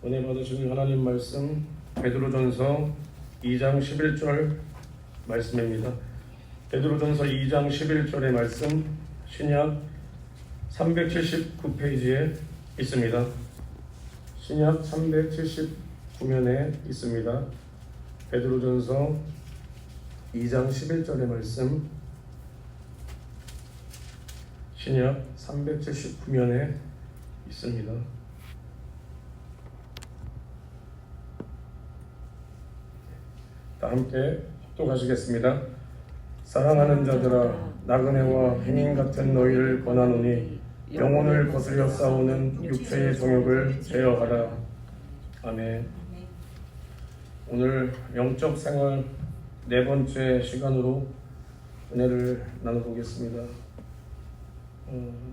은혜 받으시는 하나님 말씀 베드로전서 2장 11절 말씀입니다. 베드로전서 2장 11절의 말씀 신약 379페이지에 있습니다. 신약 379면에 있습니다. 베드로전서 2장 11절의 말씀 신약 379면에 있습니다. 다 함께 합독하시겠습니다. 사랑하는 자들아, 나그네와 해님 같은 너희를 권하노니 영혼을 거스려 싸우는 육체의 정욕을 제어하라. 아멘. 오늘 영적 생활 네 번째 시간으로 은혜를 나눠보겠습니다.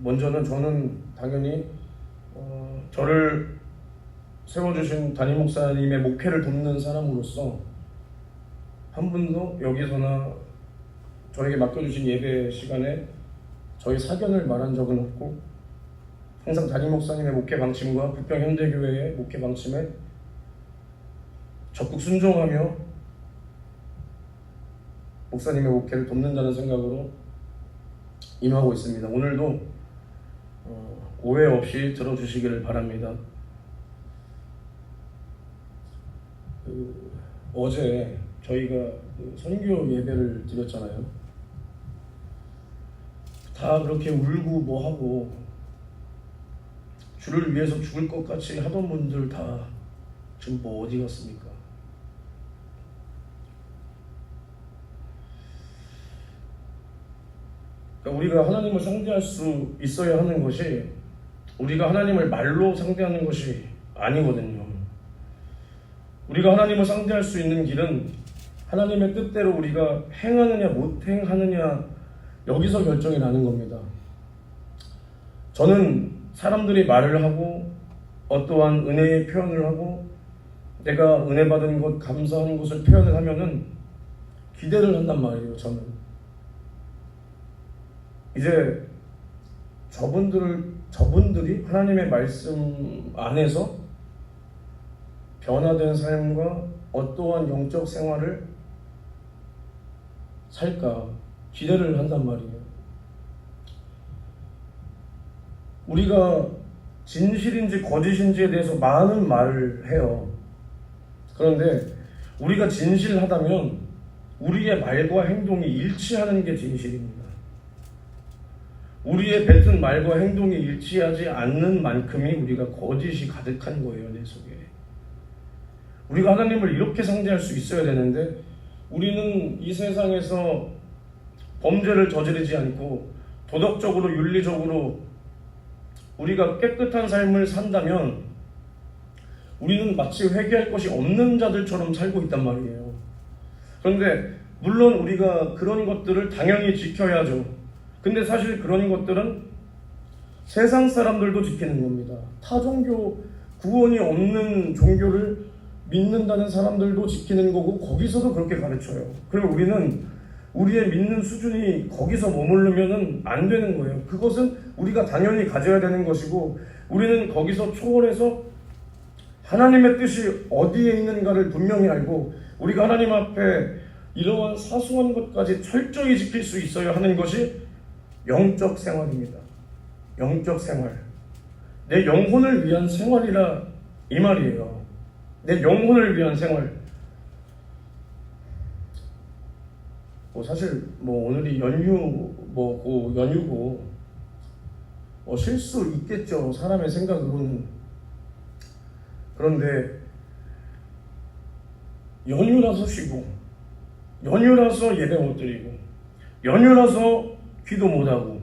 먼저는 저는 당연히 저를 세워주신 담임 목사님의 목회를 돕는 사람으로서 한 분도 여기서나 저에게 맡겨주신 예배 시간에 저희 사견을 말한 적은 없고, 항상 담임 목사님의 목회 방침과 부평 현대교회의 목회 방침에 적극 순종하며 목사님의 목회를 돕는다는 생각으로 임하고 있습니다. 오늘도 오해 없이 들어주시기를 바랍니다. 어제 저희가 선교 예배를 드렸잖아요. 다 그렇게 울고 뭐하고 주를 위해서 죽을 것 같이 하던 분들 다 지금 뭐 어디 갔습니까? 그러니까 우리가 하나님을 상대할 수 있어야 하는 것이 우리가 하나님을 말로 상대하는 것이 아니거든요. 우리가 하나님을 상대할 수 있는 길은 하나님의 뜻대로 우리가 행하느냐 못 행하느냐 여기서 결정이 나는 겁니다. 저는 사람들이 말을 하고 어떠한 은혜의 표현을 하고 내가 은혜 받은 것 감사하는 것을 표현을 하면은 기대를 한단 말이에요. 저는 이제 저분들이 하나님의 말씀 안에서 변화된 삶과 어떠한 영적 생활을 살까 기대를 한단 말이에요. 우리가 진실인지 거짓인지에 대해서 많은 말을 해요. 그런데 우리가 진실하다면 우리의 말과 행동이 일치하는 게 진실입니다. 우리의 뱉은 말과 행동이 일치하지 않는 만큼이 우리가 거짓이 가득한 거예요, 내 속에. 우리가 하나님을 이렇게 상대할 수 있어야 되는데 우리는 이 세상에서 범죄를 저지르지 않고 도덕적으로 윤리적으로 우리가 깨끗한 삶을 산다면 우리는 마치 회개할 것이 없는 자들처럼 살고 있단 말이에요. 그런데 물론 우리가 그런 것들을 당연히 지켜야죠. 근데 사실 그런 것들은 세상 사람들도 지키는 겁니다. 타 종교, 구원이 없는 종교를 믿는다는 사람들도 지키는 거고 거기서도 그렇게 가르쳐요. 그리고 우리는 우리의 믿는 수준이 거기서 머무르면 안 되는 거예요. 그것은 우리가 당연히 가져야 되는 것이고 우리는 거기서 초월해서 하나님의 뜻이 어디에 있는가를 분명히 알고 우리가 하나님 앞에 이러한 사소한 것까지 철저히 지킬 수 있어야 하는 것이 영적 생활입니다. 영적 생활. 내 영혼을 위한 생활이라 이 말이에요. 내 영혼을 위한 생활. 사실 오늘이 연휴고 쉴 수 있겠죠, 사람의 생각으로는. 그런데 연휴라서 쉬고, 연휴라서 예배 못 드리고, 연휴라서 기도 못하고,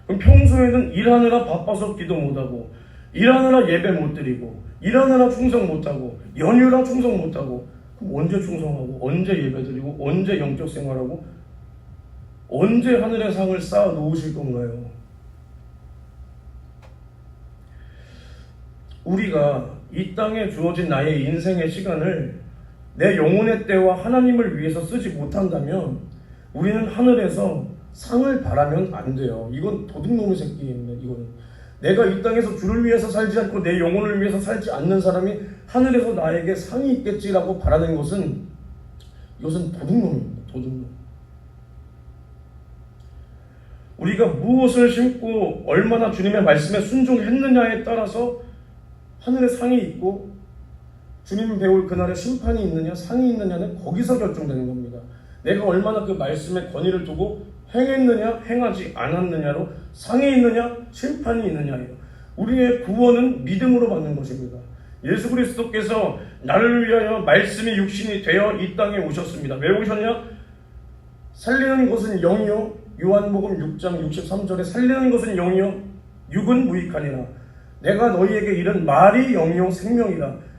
그럼 평소에는 일하느라 바빠서 기도 못하고, 일하느라 예배 못 드리고, 일하느라 충성 못하고, 연휴라 충성 못하고, 그럼 언제 충성하고, 언제 예배 드리고, 언제 영적 생활하고, 언제 하늘의 상을 쌓아 놓으실 건가요? 우리가 이 땅에 주어진 나의 인생의 시간을 내 영혼의 때와 하나님을 위해서 쓰지 못한다면 우리는 하늘에서 상을 바라면 안 돼요. 이건 도둑놈의 새끼입니다. 이거는 내가 이 땅에서 주를 위해서 살지 않고 내 영혼을 위해서 살지 않는 사람이 하늘에서 나에게 상이 있겠지라고 바라는 것은 이것은 도둑놈입니다. 도둑놈. 우리가 무엇을 심고 얼마나 주님의 말씀에 순종했느냐에 따라서 하늘에 상이 있고 주님 배울 그날에 심판이 있느냐 상이 있느냐는 거기서 결정되는 겁니다. 내가 얼마나 그 말씀에 권위를 두고 행했느냐 행하지 않았느냐로 상이 있느냐 심판이 있느냐예요. 우리의 구원은 믿음으로 받는 것입니다. 예수 그리스도께서 나를 위하여 말씀이 육신이 되어 이 땅에 오셨습니다. 왜 오셨냐? 살리는 것은 영이요, 요한복음 6장 63절에 살리는 것은 영이요 육은 무익하니라. 내가 너희에게 이른 말이 영이요 생명이라.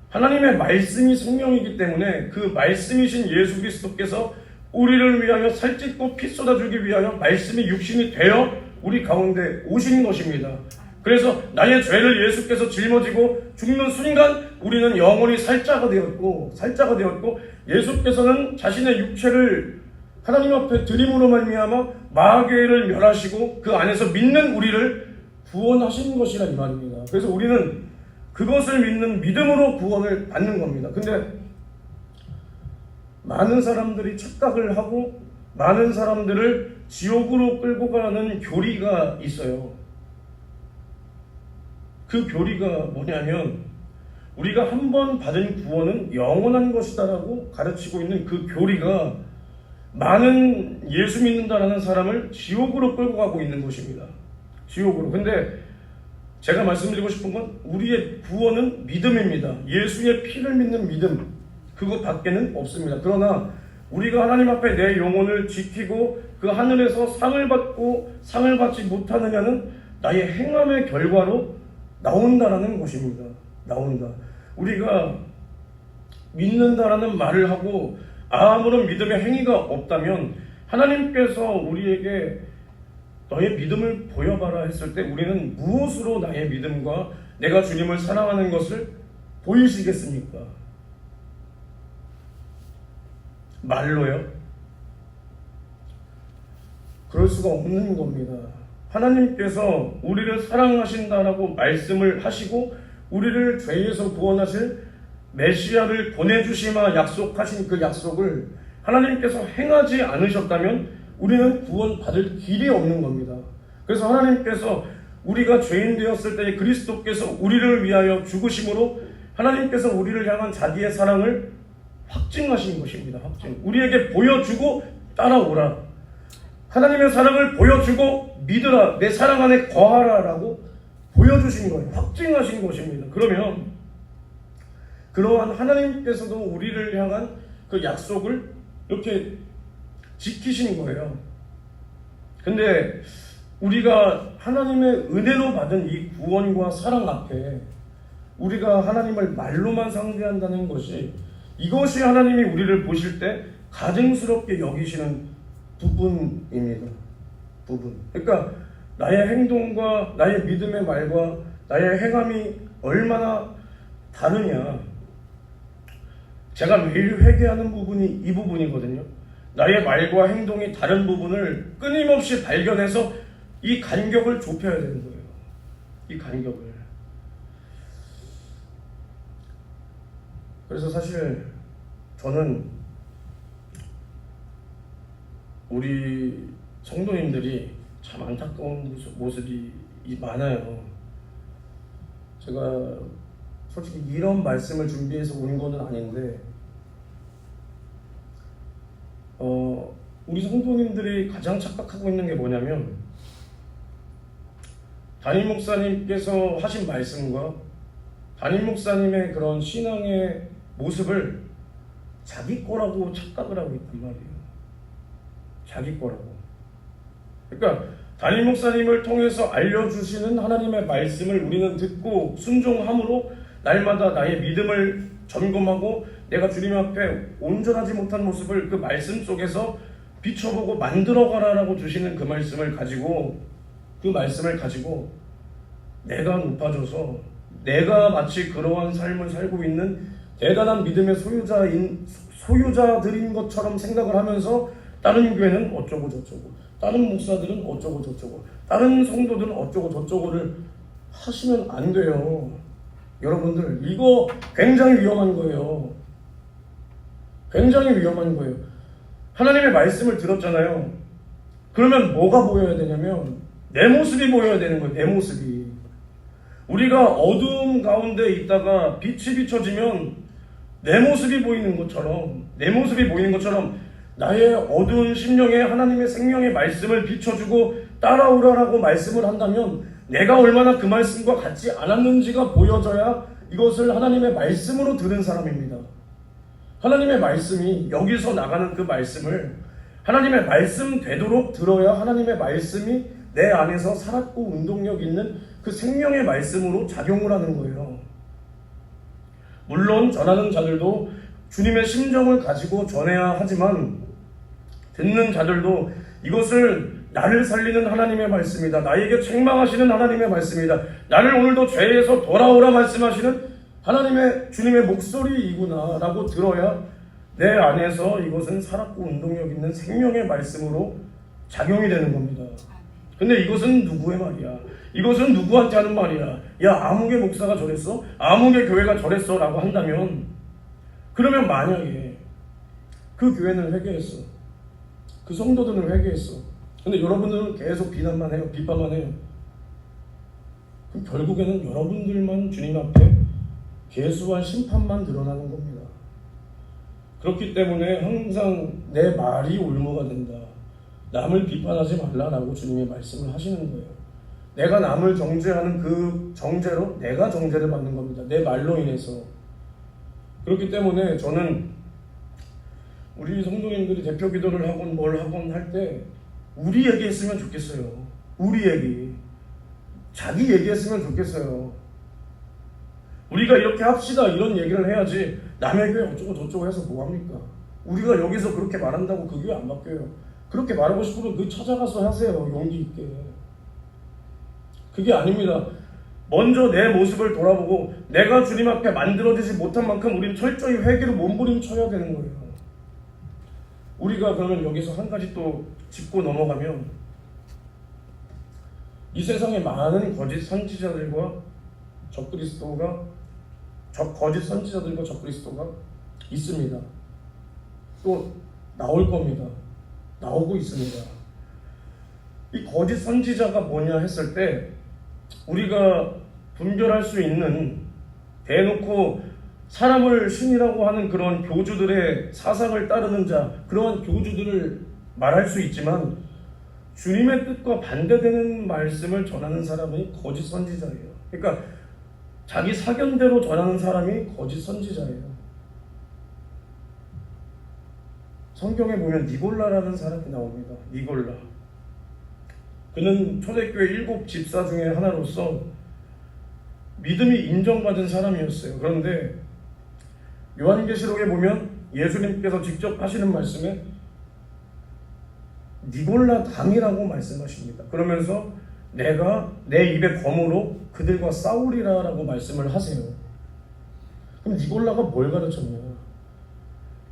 하나님의 말씀이 생명이기 때문에 그 말씀이신 예수 그리스도께서 우리를 위하여 살찢고 피 쏟아주기 위하여 말씀이 육신이 되어 우리 가운데 오신 것입니다. 그래서 나의 죄를 예수께서 짊어지고 죽는 순간 우리는 영원히 살자가 되었고 예수께서는 자신의 육체를 하나님 앞에 드림으로 말미암아 마귀를 멸하시고 그 안에서 믿는 우리를 구원하신 것이라 이 말입니다. 그래서 우리는 그것을 믿는 믿음으로 구원을 받는 겁니다. 근데 많은 사람들이 착각을 하고 많은 사람들을 지옥으로 끌고 가는 교리가 있어요. 그 교리가 뭐냐면 우리가 한 번 받은 구원은 영원한 것이다라고 가르치고 있는 그 교리가 많은 예수 믿는다라는 사람을 지옥으로 끌고 가고 있는 것입니다. 지옥으로. 근데 제가 말씀드리고 싶은 건 우리의 구원은 믿음입니다. 예수의 피를 믿는 믿음, 그것밖에는 없습니다. 그러나 우리가 하나님 앞에 내 영혼을 지키고 그 하늘에서 상을 받고 상을 받지 못하느냐는 나의 행함의 결과로 나온다라는 것입니다. 나온다. 우리가 믿는다라는 말을 하고 아무런 믿음의 행위가 없다면 하나님께서 우리에게 너의 믿음을 보여봐라 했을 때 우리는 무엇으로 나의 믿음과 내가 주님을 사랑하는 것을 보이시겠습니까? 말로요? 그럴 수가 없는 겁니다. 하나님께서 우리를 사랑하신다라고 말씀을 하시고 우리를 죄에서 구원하실 메시아를 보내주시마 약속하신 그 약속을 하나님께서 행하지 않으셨다면 우리는 구원받을 길이 없는 겁니다. 그래서 하나님께서 우리가 죄인 되었을 때 그리스도께서 우리를 위하여 죽으심으로 하나님께서 우리를 향한 자기의 사랑을 확증하신 것입니다. 확증. 우리에게 보여주고 따라오라. 하나님의 사랑을 보여주고 믿으라. 내 사랑 안에 거하라 라고 보여주신 거예요. 확증하신 것입니다. 그러면 그러한 하나님께서도 우리를 향한 그 약속을 이렇게 지키신 거예요. 근데 우리가 하나님의 은혜로 받은 이 구원과 사랑 앞에 우리가 하나님을 말로만 상대한다는 것이 이것이 하나님이 우리를 보실 때 가증스럽게 여기시는 부분입니다. 부분. 그러니까 나의 행동과 나의 믿음의 말과 나의 행함이 얼마나 다르냐. 제가 매일 회개하는 부분이 이 부분이거든요. 나의 말과 행동이 다른 부분을 끊임없이 발견해서 이 간격을 좁혀야 되는 거예요. 이 간격을. 그래서 사실 저는 우리 성도님들이 참 안타까운 모습이 많아요. 제가 솔직히 이런 말씀을 준비해서 온 거는 아닌데 우리 성도님들이 가장 착각하고 있는 게 뭐냐면 담임 목사님께서 하신 말씀과 담임 목사님의 그런 신앙의 모습을 자기 거라고 착각을 하고 있단 말이에요. 자기 거라고. 그러니까 담임 목사님을 통해서 알려주시는 하나님의 말씀을 우리는 듣고 순종함으로 날마다 나의 믿음을 점검하고 내가 주님 앞에 온전하지 못한 모습을 그 말씀 속에서 비춰보고 만들어가라라고 주시는 그 말씀을 가지고 내가 높아져서 내가 마치 그러한 삶을 살고 있는 대단한 믿음의 소유자들인 것처럼 생각을 하면서 다른 교회는 어쩌고 저쩌고, 다른 목사들은 어쩌고 저쩌고, 다른 성도들은 어쩌고 저쩌고를 하시면 안 돼요. 여러분들, 이거 굉장히 위험한 거예요. 굉장히 위험한 거예요. 하나님의 말씀을 들었잖아요. 그러면 뭐가 보여야 되냐면 내 모습이 보여야 되는 거예요. 내 모습이. 우리가 어두움 가운데 있다가 빛이 비춰지면 내 모습이 보이는 것처럼, 나의 어두운 심령에 하나님의 생명의 말씀을 비춰주고 따라오라라고 말씀을 한다면 내가 얼마나 그 말씀과 같지 않았는지가 보여져야 이것을 하나님의 말씀으로 들은 사람입니다. 하나님의 말씀이, 여기서 나가는 그 말씀을 하나님의 말씀 되도록 들어야 하나님의 말씀이 내 안에서 살았고 운동력 있는 그 생명의 말씀으로 작용을 하는 거예요. 물론 전하는 자들도 주님의 심정을 가지고 전해야 하지만 듣는 자들도 이것을 나를 살리는 하나님의 말씀이다, 나에게 책망하시는 하나님의 말씀이다, 나를 오늘도 죄에서 돌아오라 말씀하시는 하나님의 주님의 목소리이구나 라고 들어야 내 안에서 이것은 살았고 운동력 있는 생명의 말씀으로 작용이 되는 겁니다. 근데 이것은 누구의 말이야? 이것은 누구한테 하는 말이야? 야, 아무개 목사가 저랬어? 아무개 교회가 저랬어? 라고 한다면, 그러면 만약에 그 교회는 회개했어, 그 성도들은 회개했어, 근데 여러분들은 계속 비난만 해요, 비판만 해요. 그럼 결국에는 여러분들만 주님 앞에 계수한 심판만 드러나는 겁니다. 그렇기 때문에 항상 내 말이 올무가 된다, 남을 비판하지 말라라고 주님이 말씀을 하시는 거예요. 내가 남을 정죄하는 그 정죄로 내가 정죄를 받는 겁니다. 내 말로 인해서. 그렇기 때문에 저는 우리 성도님들이 대표 기도를 하건 뭘 하건 할 때 우리 얘기했으면 좋겠어요. 우리 얘기. 자기 얘기했으면 좋겠어요. 우리가 이렇게 합시다 이런 얘기를 해야지 남의 교회 어쩌고 저쩌고 해서 뭐합니까? 우리가 여기서 그렇게 말한다고 그 교회 안 바뀌어요. 그렇게 말하고 싶으면 그 찾아가서 하세요. 용기 있게. 그게 아닙니다. 먼저 내 모습을 돌아보고 내가 주님 앞에 만들어지지 못한 만큼 우리는 철저히 회개로 몸부림쳐야 되는 거예요. 우리가 그러면 여기서 한 가지 또 짚고 넘어가면, 이 세상에 많은 거짓 선지자들과 거짓 선지자들과 적그리스도가 있습니다. 또 나올 겁니다. 나오고 있습니다. 이 거짓 선지자가 뭐냐 했을 때 우리가 분별할 수 있는, 대놓고 사람을 신이라고 하는 그런 교주들의 사상을 따르는 자, 그러한 교주들을 말할 수 있지만 주님의 뜻과 반대되는 말씀을 전하는 사람이 거짓 선지자예요. 그러니까 자기 사견대로 전하는 사람이 거짓 선지자예요. 성경에 보면 니골라라는 사람이 나옵니다. 니골라. 그는 초대교회 7 집사 중에 하나로서 믿음이 인정받은 사람이었어요. 그런데 요한계시록에 보면 예수님께서 직접 하시는 말씀에 니골라 당이라고 말씀하십니다. 그러면서 내가 내 입의 검으로 그들과 싸우리라 라고 말씀을 하세요. 그럼 니골라가 뭘 가르쳤냐?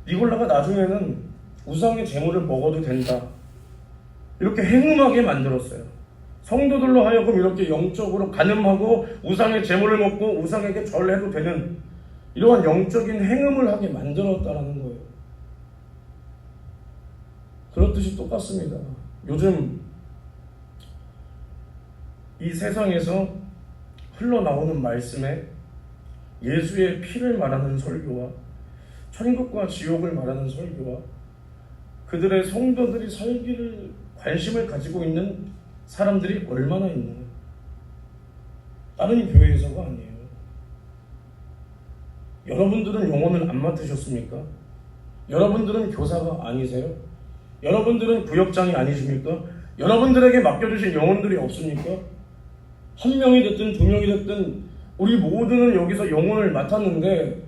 니골라가 나중에는 우상의 제물을 먹어도 된다, 이렇게 행음하게 만들었어요. 성도들로 하여금 이렇게 영적으로 간음하고 우상의 제물을 먹고 우상에게 절해도 되는 이러한 영적인 행음을 하게 만들었다라는 거예요. 그렇듯이 똑같습니다. 요즘 이 세상에서 흘러나오는 말씀에 예수의 피를 말하는 설교와 천국과 지옥을 말하는 설교와 그들의 성도들이 살기를 관심을 가지고 있는 사람들이 얼마나 있나요? 다른 교회에서가 아니에요. 여러분들은 영혼을 안 맡으셨습니까? 여러분들은 교사가 아니세요? 여러분들은 구역장이 아니십니까? 여러분들에게 맡겨주신 영혼들이 없습니까? 한 명이 됐든 두 명이 됐든 우리 모두는 여기서 영혼을 맡았는데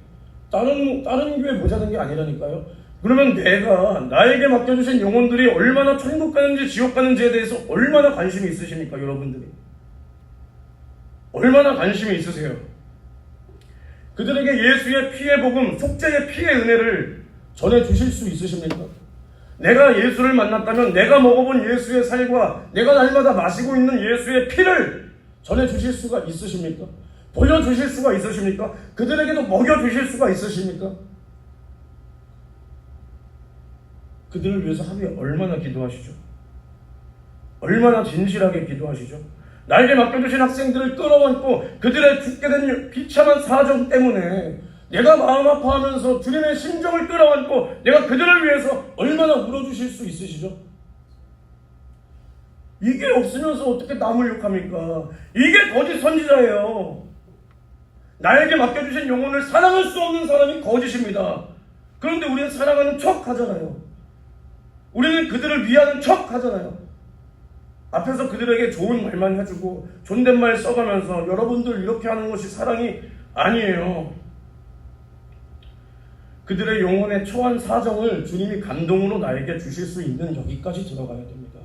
다른 교회 모자란 게 아니라니까요. 그러면 내가 나에게 맡겨주신 영혼들이 얼마나 천국 가는지 지옥 가는지에 대해서 얼마나 관심이 있으십니까? 여러분들이 얼마나 관심이 있으세요? 그들에게 예수의 피의 복음, 속죄의 피의 은혜를 전해주실 수 있으십니까? 내가 예수를 만났다면 내가 먹어본 예수의 살과 내가 날마다 마시고 있는 예수의 피를 전해주실 수가 있으십니까? 보여주실 수가 있으십니까? 그들에게도 먹여주실 수가 있으십니까? 그들을 위해서 하루에 얼마나 기도하시죠? 얼마나 진실하게 기도하시죠? 나에게 맡겨주신 학생들을 끌어안고 그들의 죽게 된 비참한 사정 때문에 내가 마음 아파하면서 주님의 심정을 끌어안고 내가 그들을 위해서 얼마나 울어주실 수 있으시죠? 이게 없으면서 어떻게 남을 욕합니까? 이게 거짓 선지자예요. 나에게 맡겨주신 영혼을 사랑할 수 없는 사람이 거짓입니다. 그런데 우리는 사랑하는 척 하잖아요. 우리는 그들을 위하는 척 하잖아요. 앞에서 그들에게 좋은 말만 해주고 존댓말 써가면서 여러분들 이렇게 하는 것이 사랑이 아니에요. 그들의 영혼의 처한 사정을 주님이 감동으로 나에게 주실 수 있는 여기까지 들어가야 됩니다.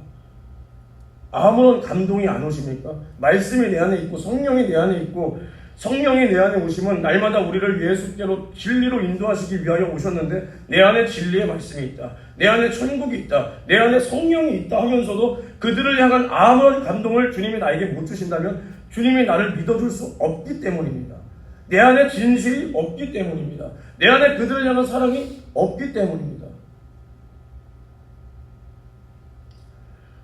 아무런 감동이 안 오십니까? 말씀이 내 안에 있고 성령이 내 안에 있고 성령이 내 안에 오시면 날마다 우리를 예수께로 진리로 인도하시기 위하여 오셨는데 내 안에 진리의 말씀이 있다. 내 안에 천국이 있다. 내 안에 성령이 있다 하면서도 그들을 향한 아무런 감동을 주님이 나에게 못 주신다면 주님이 나를 믿어줄 수 없기 때문입니다. 내 안에 진실이 없기 때문입니다. 내 안에 그들을 향한 사랑이 없기 때문입니다.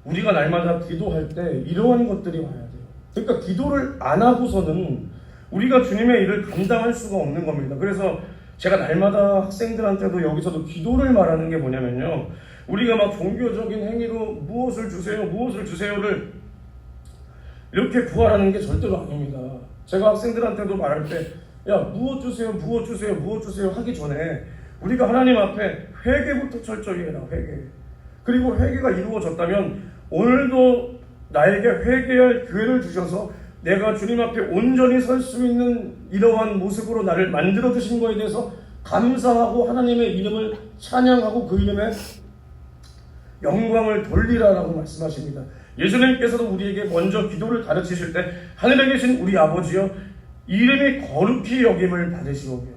우리가 날마다 기도할 때 이러한 것들이 와야 돼요. 그러니까 기도를 안 하고서는 우리가 주님의 일을 감당할 수가 없는 겁니다. 그래서 제가 날마다 학생들한테도 여기서도 기도를 말하는 게 뭐냐면요. 우리가 막 종교적인 행위로 무엇을 주세요를 이렇게 구하라는 게 절대로 아닙니다. 제가 학생들한테도 말할 때 야 무엇 주세요 하기 전에 우리가 하나님 앞에 회개부터 철저히 해라. 회개. 그리고 회개가 이루어졌다면 오늘도 나에게 회개할 기회를 주셔서 내가 주님 앞에 온전히 설 수 있는 이러한 모습으로 나를 만들어 주신 것에 대해서 감사하고 하나님의 이름을 찬양하고 그 이름에 영광을 돌리라라고 말씀하십니다. 예수님께서도 우리에게 먼저 기도를 가르치실 때 하늘에 계신 우리 아버지여 이름이 거룩히 여김을 받으시오며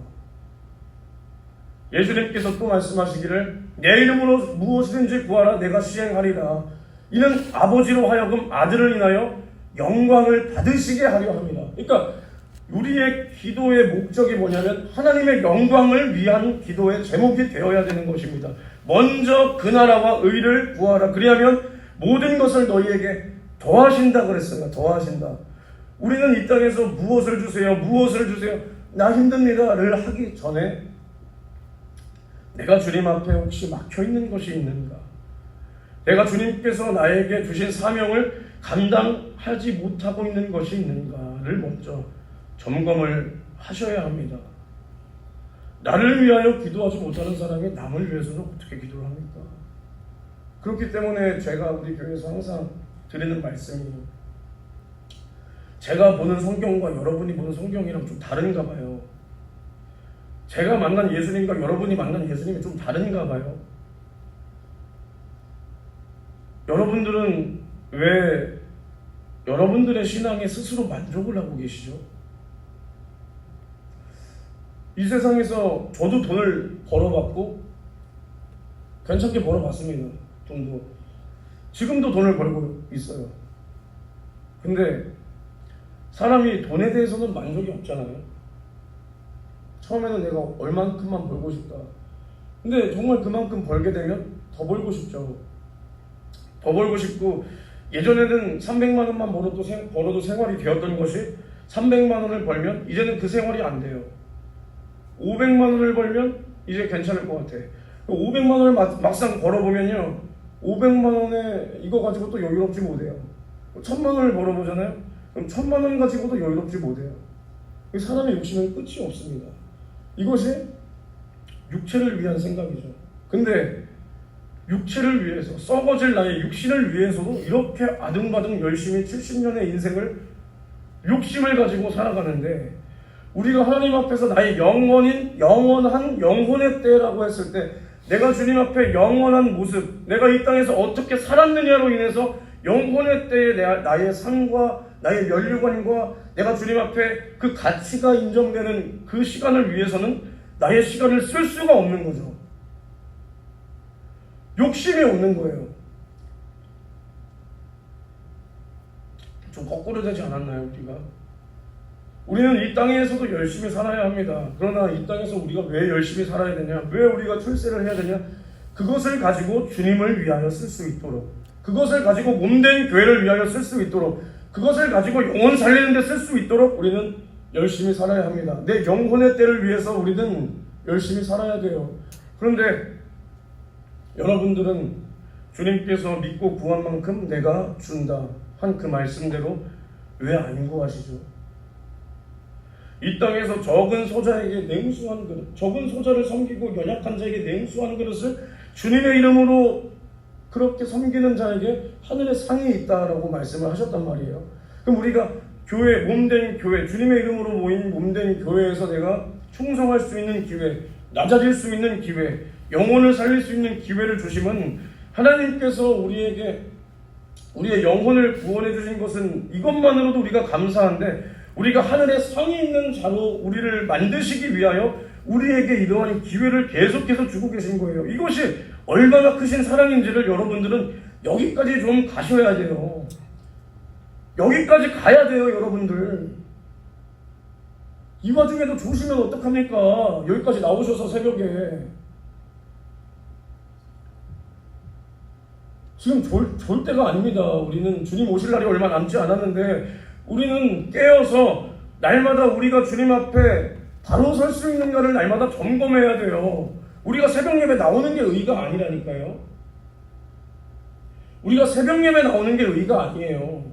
예수님께서 또 말씀하시기를 내 이름으로 무엇이든지 구하라 내가 시행하리라. 이는 아버지로 하여금 아들을 인하여 영광을 받으시게 하려 합니다. 그러니까 우리의 기도의 목적이 뭐냐면 하나님의 영광을 위한 기도의 제목이 되어야 되는 것입니다. 먼저 그 나라와 의를 구하라. 그리하면 모든 것을 너희에게 더하신다 그랬어요. 더하신다. 우리는 이 땅에서 무엇을 주세요? 나 힘듭니다를 하기 전에 내가 주님 앞에 혹시 막혀있는 것이 있는가? 내가 주님께서 나에게 주신 사명을 감당하지 못하고 있는 것이 있는가를 먼저 점검을 하셔야 합니다. 나를 위하여 기도하지 못하는 사람이 남을 위해서는 어떻게 기도를 합니까? 그렇기 때문에 제가 우리 교회에서 항상 드리는 말씀이 제가 보는 성경과 여러분이 보는 성경이랑 좀 다른가 봐요. 제가 만난 예수님과 여러분이 만난 예수님이 좀 다른가 봐요. 여러분들은 왜 여러분들의 신앙에 스스로 만족을 하고 계시죠? 이 세상에서 저도 돈을 벌어봤고 괜찮게 벌어봤습니다. 돈도 지금도 돈을 벌고 있어요. 근데 사람이 돈에 대해서는 만족이 없잖아요. 처음에는 내가 얼만큼만 벌고 싶다. 근데 정말 그만큼 벌게 되면 더 벌고 싶죠. 더 벌고 싶고 예전에는 300만 원만 벌어도 생활이 되었던 것이 300만 원을 벌면 이제는 그 생활이 안 돼요. 500만 원을 벌면 이제 괜찮을 것 같아. 500만 원을 막상 벌어보면요. 500만 원에 이거 가지고 또 여유롭지 못해요. 1000만 원을 벌어보잖아요. 그럼 1000만 원 가지고도 여유롭지 못해요. 사람의 욕심은 끝이 없습니다. 이것이 육체를 위한 생각이죠. 근데 육체를 위해서 썩어질 나의 육신을 위해서도 이렇게 아등바등 열심히 70년의 인생을 욕심을 가지고 살아가는데 우리가 하나님 앞에서 나의 영원한 영혼의 때라고 했을 때 내가 주님 앞에 영원한 모습, 내가 이 땅에서 어떻게 살았느냐로 인해서 영혼의 때에 나의 삶과 나의 면류관과 내가 주님 앞에 그 가치가 인정되는 그 시간을 위해서는 나의 시간을 쓸 수가 없는 거죠. 욕심이 없는 거예요. 좀 거꾸로 되지 않았나요, 우리가? 우리는 이 땅에서도 열심히 살아야 합니다. 그러나 이 땅에서 우리가 왜 열심히 살아야 되냐? 왜 우리가 출세를 해야 되냐? 그것을 가지고 주님을 위하여 쓸 수 있도록, 그것을 가지고 몸된 교회를 위하여 쓸 수 있도록, 그것을 가지고 영혼 살리는 데 쓸 수 있도록 우리는 열심히 살아야 합니다. 내 영혼의 때를 위해서 우리는 열심히 살아야 돼요. 그런데 여러분들은 주님께서 믿고 구한 만큼 내가 준다 한 그 말씀대로 왜 안 구하시죠? 이 땅에서 적은 소자에게 냉수한 그릇, 적은 소자를 섬기고 연약한 자에게 냉수한 그릇을 주님의 이름으로 그렇게 섬기는 자에게 하늘의 상이 있다라고 말씀을 하셨단 말이에요. 그럼 우리가 교회, 몸된 교회, 주님의 이름으로 모인 몸된 교회에서 내가 충성할 수 있는 기회, 낮아질 수 있는 기회, 영혼을 살릴 수 있는 기회를 주시면 하나님께서 우리에게 우리의 영혼을 구원해 주신 것은 이것만으로도 우리가 감사한데, 우리가 하늘에 상이 있는 자로 우리를 만드시기 위하여 우리에게 이러한 기회를 계속해서 주고 계신 거예요. 이것이 얼마나 크신 사랑인지를 여러분들은 여기까지 좀 가셔야 돼요. 여기까지 가야 돼요, 여러분들. 이 와중에도 조시면 어떡합니까? 여기까지 나오셔서 새벽에. 지금 졸 때가 아닙니다. 우리는 주님 오실 날이 얼마 남지 않았는데 우리는 깨어서 날마다 우리가 주님 앞에 바로 설 수 있는가를 날마다 점검해야 돼요. 우리가 새벽 예배 나오는 게 의의가 아니라니까요. 우리가 새벽 예배 나오는 게 의의가 아니에요.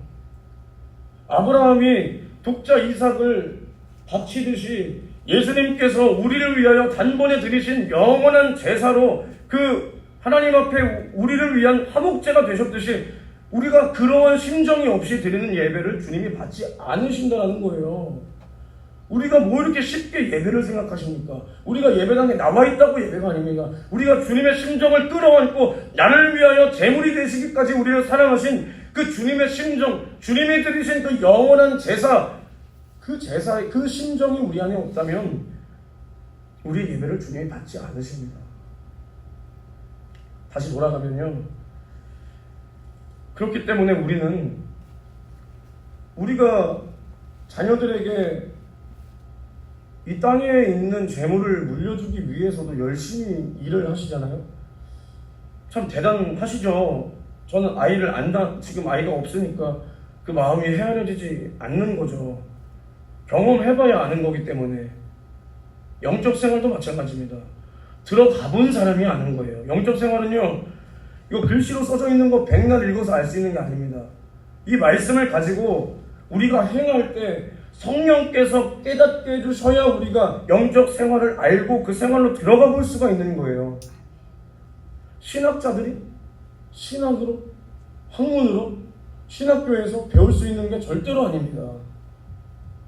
아브라함이 독자 이삭을 바치듯이 예수님께서 우리를 위하여 단번에 드리신 영원한 제사로 그 하나님 앞에 우리를 위한 화목제가 되셨듯이 우리가 그러한 심정이 없이 드리는 예배를 주님이 받지 않으신다는 거예요. 우리가 뭐 이렇게 쉽게 예배를 생각하십니까? 우리가 예배당에 나와 있다고 예배가 아닙니다. 우리가 주님의 심정을 끌어안고 나를 위하여 제물이 되시기까지 우리를 사랑하신 그 주님의 심정, 주님이 드리신 그 영원한 제사, 그 심정이 우리 안에 없다면 우리 예배를 주님이 받지 않으십니다. 다시 돌아가면요, 그렇기 때문에 우리가 자녀들에게 이 땅에 있는 재물을 물려주기 위해서도 열심히 일을 하시잖아요. 참 대단하시죠. 저는 지금 아이가 없으니까 그 마음이 헤아려지지 않는 거죠. 경험해봐야 아는 거기 때문에. 영적 생활도 마찬가지입니다. 들어가 본 사람이 아는 거예요. 영적 생활은요, 이거 글씨로 써져 있는 거 백날 읽어서 알 수 있는 게 아닙니다. 이 말씀을 가지고 우리가 행할 때 성령께서 깨닫게 해주셔야 우리가 영적 생활을 알고 그 생활로 들어가 볼 수가 있는 거예요. 신학자들이 신학으로, 학문으로, 신학교에서 배울 수 있는 게 절대로 아닙니다.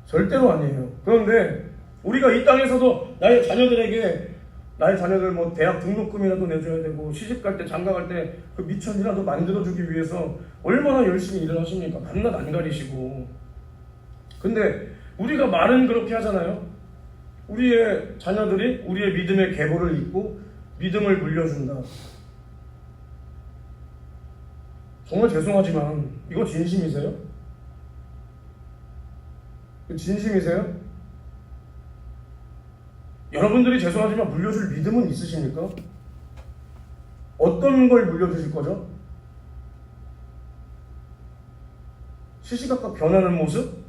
절대로 아니에요. 그런데 우리가 이 땅에서도 나의 자녀들 뭐 대학 등록금이라도 내줘야 되고, 시집 갈 때, 장가 갈 때 그 미천이라도 만들어주기 위해서 얼마나 열심히 일을 하십니까? 밤낮 안 가리시고. 근데 우리가 말은 그렇게 하잖아요. 우리의 자녀들이 우리의 믿음의 계보를 잇고 믿음을 물려준다. 정말 죄송하지만 이거 진심이세요? 진심이세요? 여러분들이 죄송하지만 물려줄 믿음은 있으십니까? 어떤 걸 물려주실 거죠? 시시각각 변하는 모습?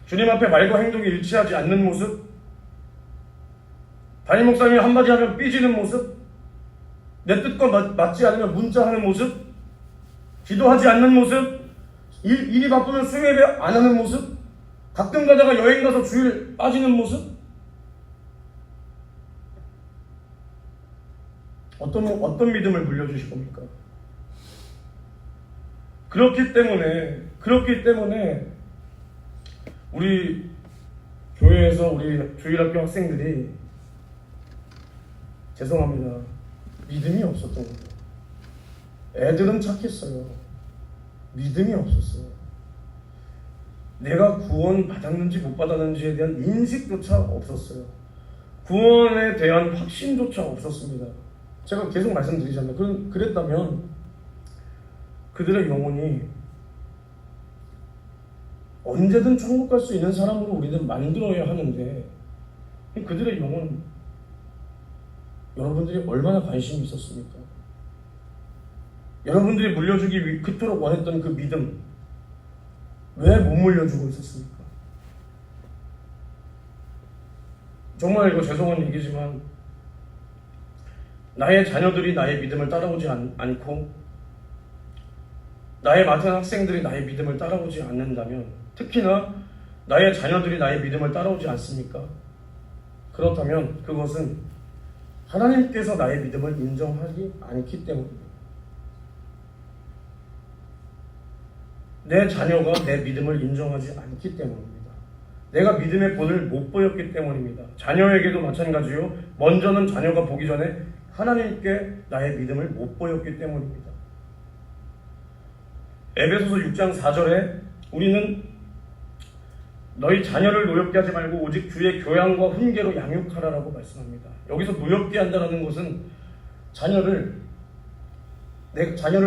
주님 앞에 말과 행동이 일치하지 않는 모습? 담임 목사님이 한마디 하면 삐지는 모습? 내 뜻과 맞지 않으면 문자하는 모습? 기도하지 않는 모습? 일이 바쁘면 수요예배 안 하는 모습? 가끔 가다가 여행 가서 주일 빠지는 모습? 어떤 믿음을 물려주실 겁니까? 그렇기 때문에 우리 교회에서 우리 주일학교 학생들이 죄송합니다. 믿음이 없었던 거예요. 애들은 착했어요. 믿음이 없었어요. 내가 구원 받았는지 못 받았는지에 대한 인식조차 없었어요. 구원에 대한 확신조차 없었습니다. 제가 계속 말씀드리잖아요. 그랬다면 그들의 영혼이 언제든 천국 갈 수 있는 사람으로 우리는 만들어야 하는데 그들의 영혼 여러분들이 얼마나 관심이 있었습니까? 여러분들이 물려주기 그토록 원했던 그 믿음 왜 못 물려주고 있었습니까? 정말 이거 죄송한 얘기지만 나의 자녀들이 나의 믿음을 따라오지 않고 나의 맡은 학생들이 나의 믿음을 따라오지 않는다면, 특히나 나의 자녀들이 나의 믿음을 따라오지 않습니까? 그렇다면 그것은 하나님께서 나의 믿음을 인정하지 않기 때문입니다. 내 자녀가 내 믿음을 인정하지 않기 때문입니다. 내가 믿음의 본을 못 보였기 때문입니다. 자녀에게도 마찬가지요. 먼저는 자녀가 보기 전에 하나님께 나의 믿음을 못 보였기 때문입니다. 에베소서 6장 4절에 우리는 너희 자녀를 노엽게 하지 말고 오직 주의 교양과 훈계로 양육하라라고 말씀합니다. 여기서 노엽게 한다는 것은 자녀를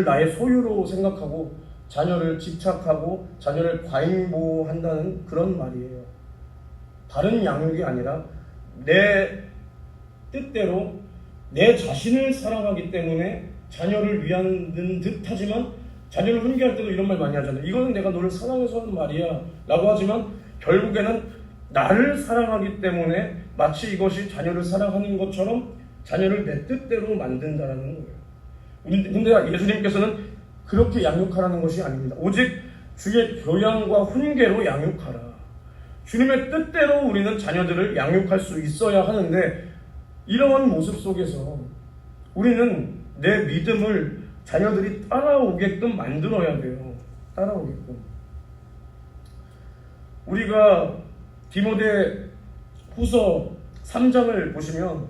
나의 소유로 생각하고 자녀를 집착하고 자녀를 과잉보호한다는 그런 말이에요. 다른 양육이 아니라 내 뜻대로 내 자신을 사랑하기 때문에 자녀를 위하는 듯 하지만 자녀를 훈계할 때도 이런 말 많이 하잖아요. 이거는 내가 너를 사랑해서 하는 말이야 라고 하지만 결국에는 나를 사랑하기 때문에 마치 이것이 자녀를 사랑하는 것처럼 자녀를 내 뜻대로 만든다라는 거예요. 근데 예수님께서는 그렇게 양육하라는 것이 아닙니다. 오직 주의 교양과 훈계로 양육하라. 주님의 뜻대로 우리는 자녀들을 양육할 수 있어야 하는데 이러한 모습 속에서 우리는 내 믿음을 자녀들이 따라오게끔 만들어야 돼요. 따라오게끔. 우리가 디모데 후서 3장을 보시면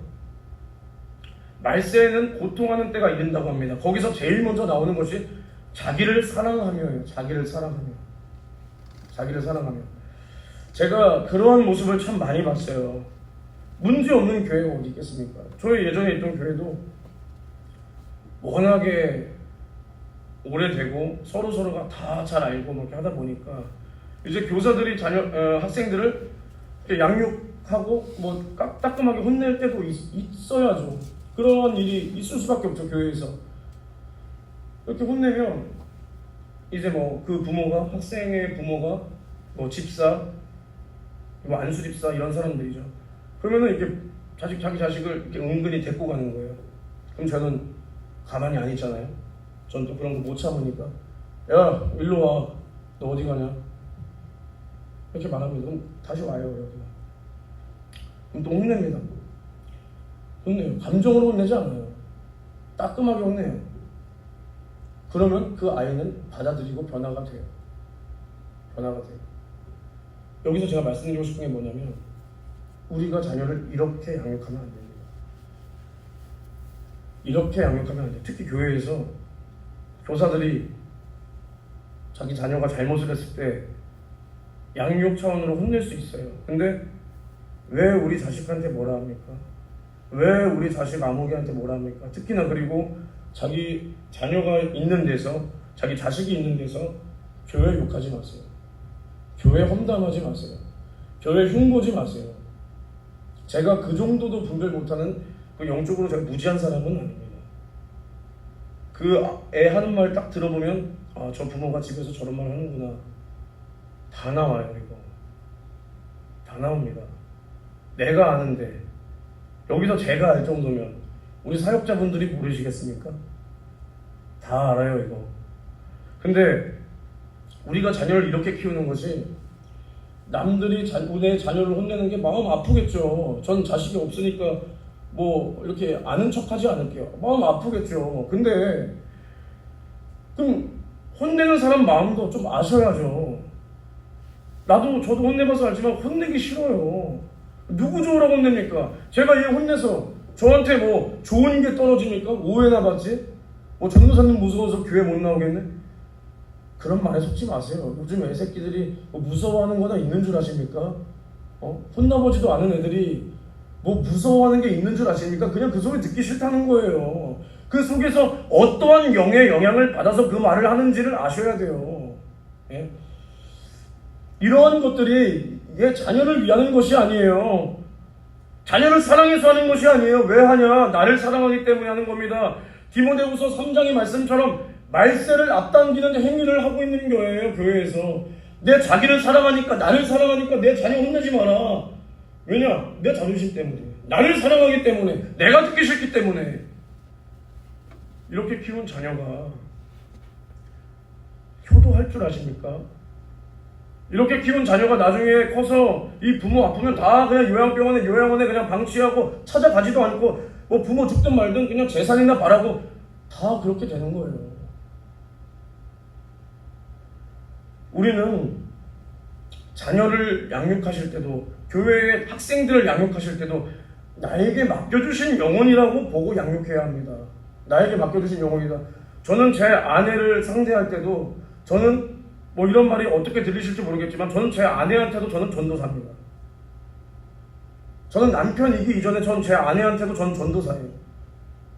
말세에는 고통하는 때가 이른다고 합니다. 거기서 제일 먼저 나오는 것이 자기를 사랑하며요. 자기를 사랑하며. 자기를 사랑하며. 제가 그러한 모습을 참 많이 봤어요. 문제없는 교회가 어디 있겠습니까? 저희 예전에 있던 교회도 워낙에 오래되고 서로가 다 잘 알고 뭐 이렇게 하다 보니까 이제 교사들이 학생들을 양육하고 뭐 따끔하게 혼낼 때도 있어야죠. 그런 일이 있을 수밖에 없죠. 교회에서 이렇게 혼내면 이제 뭐 그 부모가 학생의 부모가 뭐 집사 뭐 안수집사 이런 사람들이죠. 그러면은 이렇게 자기 자식을 이렇게 은근히 데리고 가는 거예요. 그럼 저는 가만히 안 있잖아요. 전 또 그런 거 못 참으니까 야 일로 와. 너 어디 가냐? 이렇게 말합니다. 그럼 다시 와요. 그럼 또 혼냅니다. 혼내요. 감정으로 혼내지 않아요. 따끔하게 혼내요. 그러면 그 아이는 받아들이고 변화가 돼요. 변화가 돼요. 여기서 제가 말씀드리고 싶은 게 뭐냐면 우리가 자녀를 이렇게 양육하면 안 됩니다. 이렇게 양육하면 안 돼요. 특히 교회에서 교사들이 자기 자녀가 잘못을 했을 때 양육 차원으로 혼낼 수 있어요. 근데 왜 우리 자식한테 뭐라 합니까? 왜 우리 자식 아무개한테 뭐라 합니까? 특히나 그리고 자기 자녀가 있는 데서 자기 자식이 있는 데서 교회 욕하지 마세요. 교회 험담하지 마세요. 교회 흉보지 마세요. 제가 그 정도도 분별 못하는 그 영적으로 제가 무지한 사람은 아닙니다. 그 애 하는 말 딱 들어보면 아, 저 부모가 집에서 저런 말 하는구나. 다 나와요. 이거 다 나옵니다. 내가 아는데 여기서 제가 알 정도면 우리 사역자분들이 모르시겠습니까? 다 알아요 이거. 근데 우리가 자녀를 이렇게 키우는 것이 남들이 내 자녀를 혼내는 게 마음 아프겠죠. 전 자식이 없으니까 뭐 이렇게 아는 척하지 않을게요. 마음 아프겠죠. 근데 그럼 혼내는 사람 마음도 좀 아셔야죠. 저도 혼내봐서 알지만 혼내기 싫어요. 누구 좋으라고 혼냅니까? 제가 얘 혼내서 저한테 뭐 좋은 게 떨어집니까? 오해나 받지? 뭐 전도사님 무서워서 교회 못 나오겠네? 그런 말에 속지 마세요. 요즘 애새끼들이 뭐 무서워하는 거나 있는 줄 아십니까? 혼나보지도 않은 애들이 뭐 무서워하는 게 있는 줄 아십니까? 그냥 그 소리 듣기 싫다는 거예요. 그 속에서 어떠한 영의 영향을 받아서 그 말을 하는지를 아셔야 돼요. 예? 이러한 것들이 얘 자녀를 위하는 것이 아니에요. 자녀를 사랑해서 하는 것이 아니에요. 왜 하냐? 나를 사랑하기 때문에 하는 겁니다. 디모데후서 3장의 말씀처럼 말세를 앞당기는 행위를 하고 있는 거예요. 교회에서 내 자기를 사랑하니까, 나를 사랑하니까 내 자녀 혼내지 마라. 왜냐? 내 자존심 때문에, 나를 사랑하기 때문에, 내가 듣기 싫기 때문에. 이렇게 키운 자녀가 효도할 줄 아십니까? 이렇게 키운 자녀가 나중에 커서 이 부모 아프면 다 그냥 요양원에 그냥 방치하고 찾아가지도 않고 뭐 부모 죽든 말든 그냥 재산이나 바라고 다 그렇게 되는 거예요. 우리는 자녀를 양육하실 때도, 교회의 학생들을 양육하실 때도 나에게 맡겨주신 영혼이라고 보고 양육해야 합니다. 나에게 맡겨주신 영혼이다. 저는 제 아내를 상대할 때도, 저는 뭐 이런 말이 어떻게 들리실지 모르겠지만 저는 제 아내한테도 저는 전도사입니다. 저는 남편이기 이전에 전 제 아내한테도 전 전도사예요.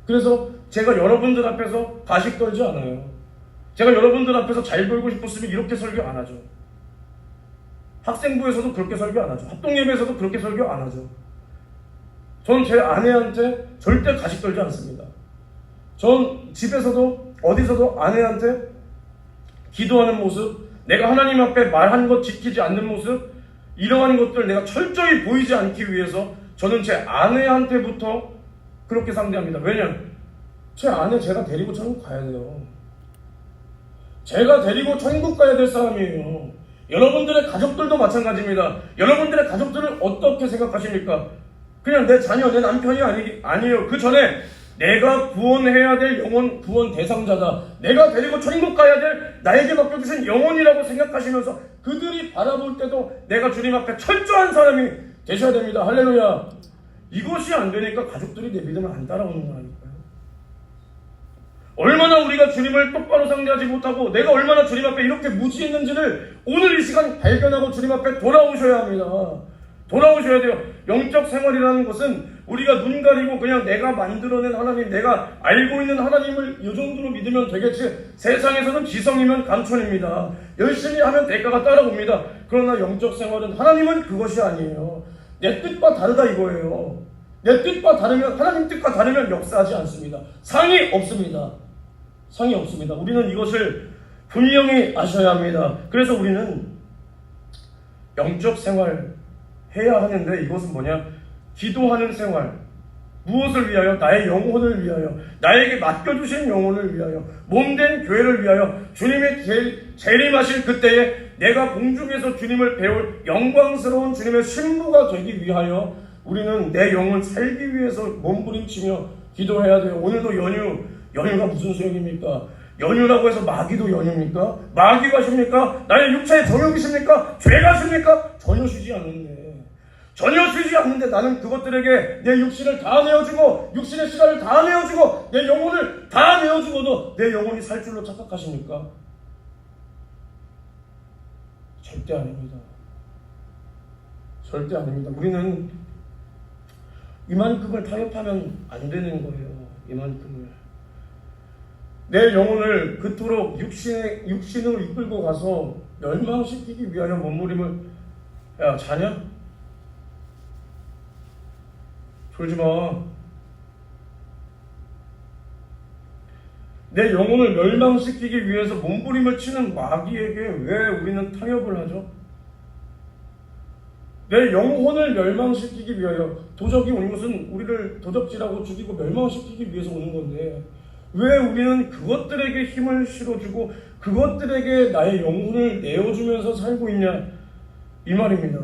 그래서 제가 여러분들 앞에서 가식 떨지 않아요. 제가 여러분들 앞에서 잘 벌고 싶었으면 이렇게 설교 안 하죠. 학생부에서도 그렇게 설교 안 하죠. 합동예배에서도 그렇게 설교 안 하죠. 저는 제 아내한테 절대 가식 떨지 않습니다. 전 집에서도 어디서도 아내한테 기도하는 모습, 내가 하나님 앞에 말한 것 지키지 않는 모습, 이러한 것들 내가 철저히 보이지 않기 위해서 저는 제 아내한테부터 그렇게 상대합니다. 왜냐하면 제 아내 제가 데리고 천국 가야 돼요. 제가 데리고 천국 가야 될 사람이에요. 여러분들의 가족들도 마찬가지입니다. 여러분들의 가족들을 어떻게 생각하십니까? 그냥 내 자녀, 내 남편이 아니에요. 그 전에 내가 구원해야 될 영혼, 구원 대상자다. 내가 데리고 천국 가야 될 나에게 맡겨주신 영혼이라고 생각하시면서 그들이 바라볼 때도 내가 주님 앞에 철저한 사람이 되셔야 됩니다. 할렐루야. 이것이 안 되니까 가족들이 내 믿음을 안 따라오는 거라니까요. 얼마나 우리가 주님을 똑바로 상대하지 못하고 내가 얼마나 주님 앞에 이렇게 무지했는지를 오늘 이 시간 발견하고 주님 앞에 돌아오셔야 합니다. 돌아오셔야 돼요. 영적 생활이라는 것은 우리가 눈 가리고 그냥 내가 만들어낸 하나님, 내가 알고 있는 하나님을 이 정도로 믿으면 되겠지. 세상에서는 지성이면 감천입니다. 열심히 하면 대가가 따라옵니다. 그러나 영적 생활은 하나님은 그것이 아니에요. 내 뜻과 다르다 이거예요. 내 뜻과 다르면, 하나님 뜻과 다르면 역사하지 않습니다. 상이 없습니다. 상이 없습니다. 우리는 이것을 분명히 아셔야 합니다. 그래서 우리는 영적 생활 해야 하는데, 이것은 뭐냐? 기도하는 생활. 무엇을 위하여? 나의 영혼을 위하여, 나에게 맡겨주신 영혼을 위하여, 몸된 교회를 위하여, 주님의 재림하실 그때에 내가 공중에서 주님을 배울 영광스러운 주님의 신부가 되기 위하여 우리는 내 영을 살기 위해서 몸부림치며 기도해야 돼요. 오늘도 연휴가 무슨 소용입니까? 연휴라고 해서 마귀도 연휴입니까? 마귀가 십니까? 나의 육체의 정욕이십니까? 죄가 십니까? 전혀 쉬지 않는데 나는 그것들에게 내 육신을 다 내어주고, 육신의 시간을 다 내어주고, 내 영혼을 다 내어주고도 내 영혼이 살 줄로 착각하십니까? 절대 아닙니다. 절대 아닙니다. 우리는 이만큼을 타협하면 안 되는 거예요. 이만큼을. 내 영혼을 그토록 육신으로 이끌고 가서 멸망시키기 위하여 몸부림을, 야 자냐? 졸지 마. 내 영혼을 멸망시키기 위해서 몸부림을 치는 마귀에게 왜 우리는 타협을 하죠? 내 영혼을 멸망시키기 위하여, 도적이 온 것은 우리를 도적질하고 죽이고 멸망시키기 위해서 오는 건데 왜 우리는 그것들에게 힘을 실어주고 그것들에게 나의 영혼을 내어주면서 살고 있냐, 이 말입니다.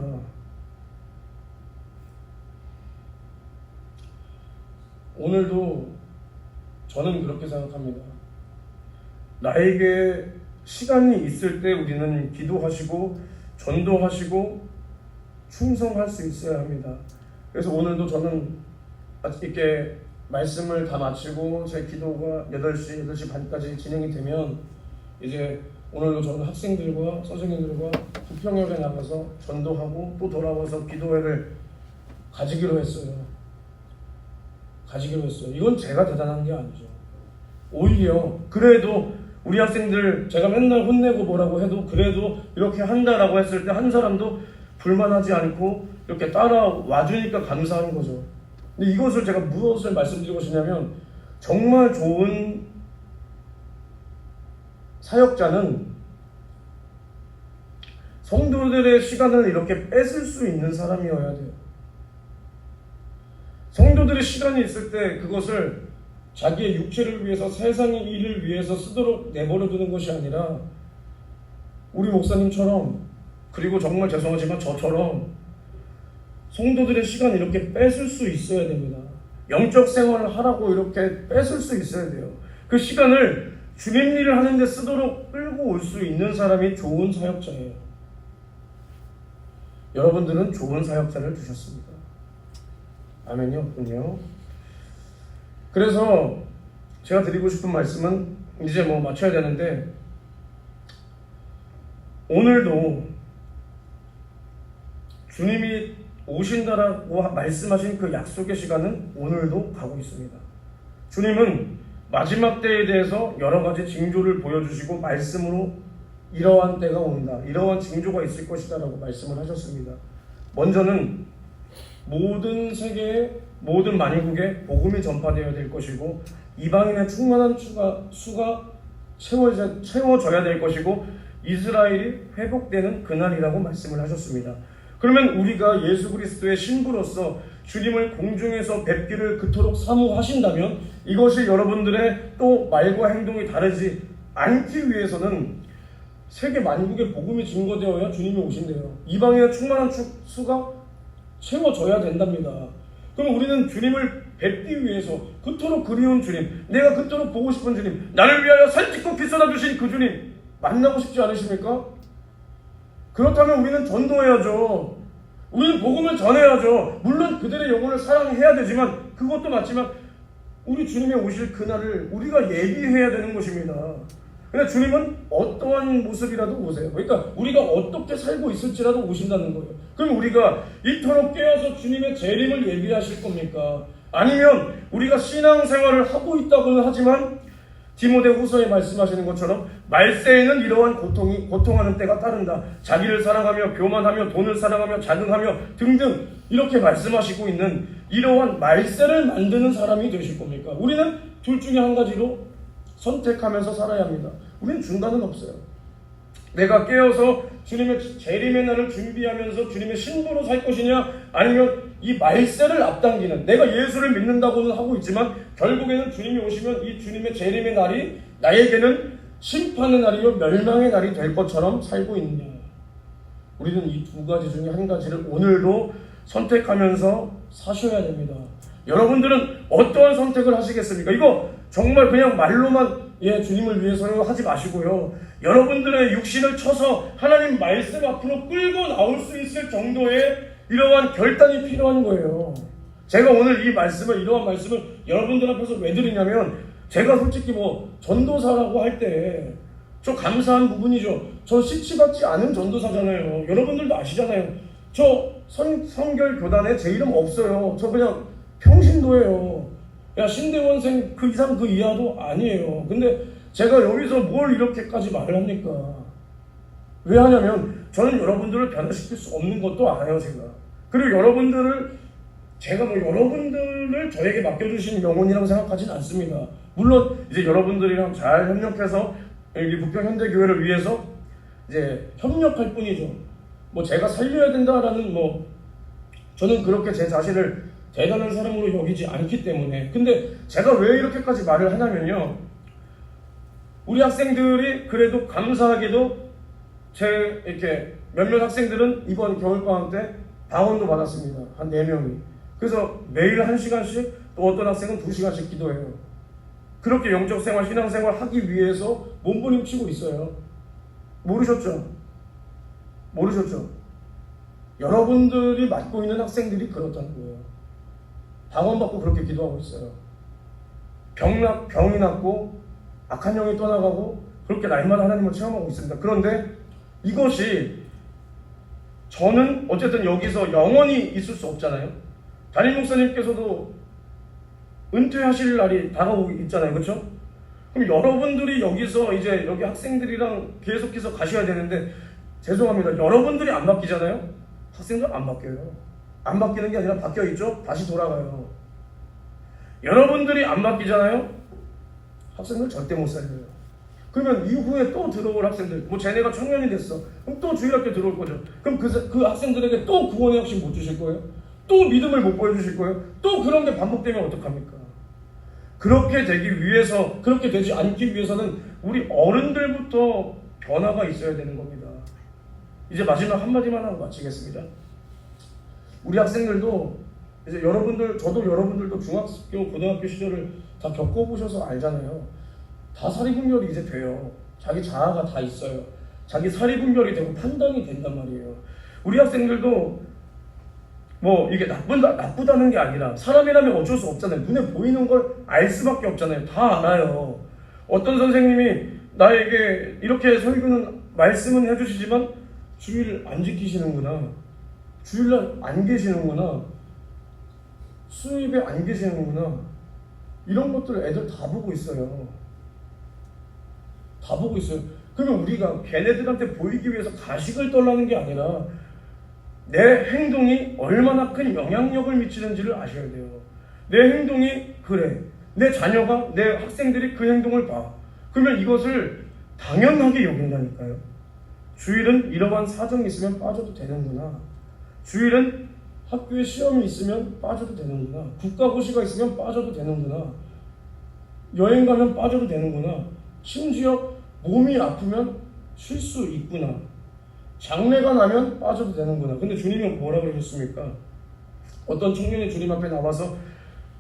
오늘도 저는 그렇게 생각합니다. 나에게 시간이 있을 때 우리는 기도하시고 전도하시고 충성할 수 있어야 합니다. 그래서 오늘도 저는 이렇게 말씀을 다 마치고 제 기도가 8시 반까지 진행이 되면 이제 오늘도 저는 학생들과 선생님들과 부평역에 나가서 전도하고 또 돌아와서 기도회를 가지기로 했어요. 이건 제가 대단한 게 아니죠. 오히려 그래도 우리 학생들 제가 맨날 혼내고 뭐라고 해도 그래도 이렇게 한다라고 했을 때 한 사람도 불만하지 않고 이렇게 따라와 주니까 감사한 거죠. 근데 이것을 제가 무엇을 말씀드리고 싶냐면 정말 좋은 사역자는 성도들의 시간을 이렇게 뺏을 수 있는 사람이어야 돼요. 성도들의 시간이 있을 때 그것을 자기의 육체를 위해서 세상의 일을 위해서 쓰도록 내버려 두는 것이 아니라 우리 목사님처럼, 그리고 정말 죄송하지만 저처럼 성도들의 시간을 이렇게 뺏을 수 있어야 됩니다. 영적 생활을 하라고 이렇게 뺏을 수 있어야 돼요. 그 시간을 주님 일을 하는데 쓰도록 끌고 올 수 있는 사람이 좋은 사역자예요. 여러분들은 좋은 사역자를 두셨습니다. 아멘요? 군요. 그래서 제가 드리고 싶은 말씀은 이제 마쳐야 되는데, 오늘도 주님이 오신다라고 말씀하신 그 약속의 시간은 오늘도 가고 있습니다. 주님은 마지막 때에 대해서 여러 가지 징조를 보여주시고 말씀으로 이러한 때가 온다, 이러한 징조가 있을 것이다 라고 말씀을 하셨습니다. 먼저는 모든 세계의 모든 만국에 복음이 전파되어야 될 것이고, 이방인의 충만한 수가 채워져야 될 것이고, 이스라엘이 회복되는 그날이라고 말씀을 하셨습니다. 그러면 우리가 예수 그리스도의 신부로서 주님을 공중에서 뵙기를 그토록 사모하신다면, 이것이 여러분들의 또 말과 행동이 다르지 않기 위해서는 세계 만국에 복음이 증거되어야 주님이 오신대요. 이방인의 충만한 수가 채워져야 된답니다. 그럼 우리는 주님을 뵙기 위해서 그토록 그리운 주님, 내가 그토록 보고 싶은 주님, 나를 위하여 산 찍고 피 쏟아주신 그 주님 만나고 싶지 않으십니까? 그렇다면 우리는 전도해야죠. 우리는 복음을 전해야죠. 물론 그들의 영혼을 사랑해야 되지만, 그것도 맞지만 우리 주님이 오실 그날을 우리가 예비해야 되는 것입니다. 그러니까 주님은 어떠한 모습이라도 오세요. 그러니까 우리가 어떻게 살고 있을지라도 오신다는 거예요. 그럼 우리가 이토록 깨어서 주님의 재림을 예비하실 겁니까? 아니면 우리가 신앙생활을 하고 있다고는 하지만 디모데후서에 말씀하시는 것처럼 말세에는 이러한 고통하는 때가 따른다. 자기를 사랑하며 교만하며 돈을 사랑하며 자긍하며 등등 이렇게 말씀하시고 있는 이러한 말세를 만드는 사람이 되실 겁니까? 우리는 둘 중에 한 가지로 선택하면서 살아야 합니다. 우리는 중간은 없어요. 내가 깨어서 주님의 재림의 날을 준비하면서 주님의 신부로 살 것이냐, 아니면 이 말세를 앞당기는, 내가 예수를 믿는다고는 하고 있지만 결국에는 주님이 오시면 이 주님의 재림의 날이 나에게는 심판의 날이요 멸망의 날이 될 것처럼 살고 있느냐. 우리는 이 두 가지 중에 한 가지를 오늘도 선택하면서 사셔야 됩니다. 여러분들은 어떠한 선택을 하시겠습니까? 이거 정말 그냥 말로만 주님을 위해서요 하지 마시고요, 여러분들의 육신을 쳐서 하나님 말씀 앞으로 끌고 나올 수 있을 정도의 이러한 결단이 필요한 거예요. 제가 오늘 이러한 말씀을 여러분들 앞에서 왜 드리냐면, 제가 솔직히 전도사라고 할 때 저 감사한 부분이죠. 저 시치받지 않은 전도사잖아요. 여러분들도 아시잖아요. 저 성결 교단에 제 이름 없어요. 저 그냥 평신도예요. 신대원생 그 이상 그 이하도 아니에요. 근데 제가 여기서 뭘 이렇게까지 말을 합니까? 왜 하냐면 저는 여러분들을 변화시킬 수 없는 것도 알아요, 제가. 그리고 제가 여러분들을 저에게 맡겨주신 영혼이라고 생각하지는 않습니다. 물론 이제 여러분들이랑 잘 협력해서 여기 부평현대교회를 위해서 이제 협력할 뿐이죠. 제가 살려야 된다라는 저는 그렇게 제 자신을 대단한 사람으로 여기지 않기 때문에. 근데 제가 왜 이렇게까지 말을 하냐면요, 우리 학생들이 그래도 감사하게도 이렇게 몇몇 학생들은 이번 겨울방학 때 방언도 받았습니다. 한 4명이. 그래서 매일 1시간씩, 또 어떤 학생은 2시간씩 기도해요. 그렇게 영적생활, 신앙생활 하기 위해서 몸부림치고 있어요. 모르셨죠? 여러분들이 맡고 있는 학생들이 그렇다는 거예요. 방언받고 그렇게 기도하고 있어요. 병이 낫고 악한 영이 떠나가고 그렇게 날마다 하나님을 체험하고 있습니다. 그런데 이것이, 저는 어쨌든 여기서 영원히 있을 수 없잖아요. 담임 목사님께서도 은퇴하실 날이 다가오고 있잖아요. 그렇죠? 그럼 여러분들이 여기서 이제 여기 학생들이랑 계속해서 가셔야 되는데 죄송합니다. 여러분들이 안 바뀌잖아요. 학생들 안 바뀌어요. 안 바뀌는 게 아니라 바뀌어 있죠. 다시 돌아가요. 여러분들이 안 바뀌잖아요. 학생들 절대 못 살려요. 그러면 이후에 또 들어올 학생들, 뭐 쟤네가 청년이 됐어. 그럼 또 주일학교 들어올 거죠. 그럼 그 학생들에게 또 구원의 확신 못 주실 거예요? 또 믿음을 못 보여주실 거예요? 또 그런 게 반복되면 어떡합니까? 그렇게 되기 위해서, 그렇게 되지 않기 위해서는 우리 어른들부터 변화가 있어야 되는 겁니다. 이제 마지막 한마디만 하고 마치겠습니다. 우리 학생들도 이제 여러분들, 저도 여러분들도 중학교, 고등학교 시절을 다 겪어보셔서 알잖아요. 다 사리분별이 이제 돼요. 자기 자아가 다 있어요. 자기 사리분별이 되고 판단이 된단 말이에요. 우리 학생들도 뭐 이게 나쁘다는 게 아니라 사람이라면 어쩔 수 없잖아요. 눈에 보이는 걸 알 수밖에 없잖아요. 다 알아요. 어떤 선생님이 나에게 이렇게 설교는 말씀은 해주시지만 주일 안 지키시는구나, 주일날 안 계시는구나, 수입에 안 계시는구나, 이런 것들 애들 다 보고 있어요. 다 보고 있어요. 그러면 우리가 걔네들한테 보이기 위해서 가식을 떨라는 게 아니라 내 행동이 얼마나 큰 영향력을 미치는지를 아셔야 돼요. 내 행동이 그래, 내 자녀가, 내 학생들이 그 행동을 봐. 그러면 이것을 당연하게 여긴다니까요. 주일은 이러한 사정이 있으면 빠져도 되는구나. 주일은 학교에 시험이 있으면 빠져도 되는구나. 국가고시가 있으면 빠져도 되는구나. 여행 가면 빠져도 되는구나. 심지어 몸이 아프면 쉴 수 있구나. 장례가 나면 빠져도 되는구나. 근데 주님은 뭐라 그러셨습니까? 어떤 청년이 주님 앞에 나와서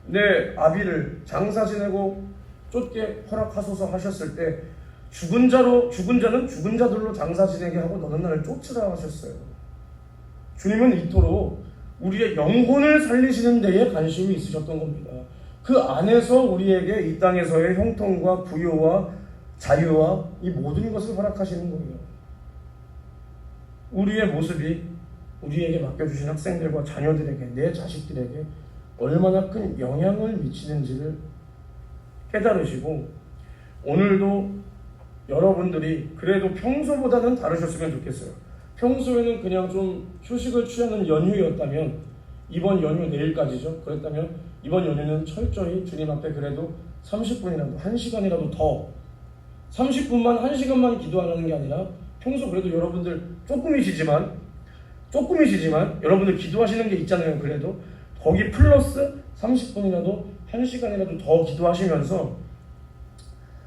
내 아비를 장사 지내고 쫓게 허락하소서 하셨을 때 죽은 자는 죽은 자들로 장사 지내게 하고 너는 나를 쫓으라 하셨어요. 주님은 이토록 우리의 영혼을 살리시는 데에 관심이 있으셨던 겁니다. 그 안에서 우리에게 이 땅에서의 형통과 부요와 자유와 이 모든 것을 허락하시는 거예요. 우리의 모습이 우리에게 맡겨주신 학생들과 자녀들에게, 내 자식들에게 얼마나 큰 영향을 미치는지를 깨달으시고, 오늘도 여러분들이 그래도 평소보다는 다르셨으면 좋겠어요. 평소에는 그냥 좀 휴식을 취하는 연휴였다면, 이번 연휴 내일까지죠. 그랬다면 이번 연휴는 철저히 주님 앞에 그래도 30분이라도 1시간이라도 더, 30분만 1시간만 기도하는 게 아니라 평소 그래도 여러분들 조금이시지만 여러분들 기도하시는 게 있잖아요. 그래도 거기 플러스 30분이라도 1시간이라도 더 기도하시면서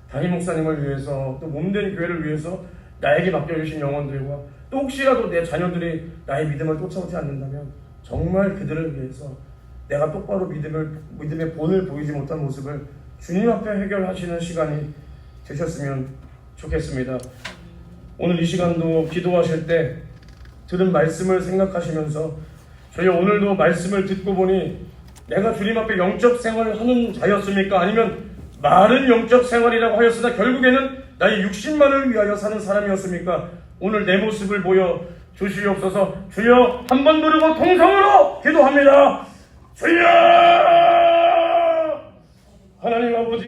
담임 목사님을 위해서, 또 몸된 교회를 위해서 나에게 맡겨주신 영혼들과, 또 혹시라도 내 자녀들이 나의 믿음을 쫓아오지 않는다면 정말 그들을 위해서 내가 똑바로 믿음의 본을 보이지 못한 모습을 주님 앞에 해결하시는 시간이 되셨으면 좋겠습니다. 오늘 이 시간도 기도하실 때 들은 말씀을 생각하시면서, 저희 오늘도 말씀을 듣고 보니 내가 주님 앞에 영적 생활을 하는 자였습니까? 아니면 말은 영적 생활이라고 하였으나 결국에는 나의 육신만을 위하여 사는 사람이었습니까? 오늘 내 모습을 보여 주시옵소서. 주여, 한 번 부르고 통성으로 기도합니다. 주여! 하나님 아버지,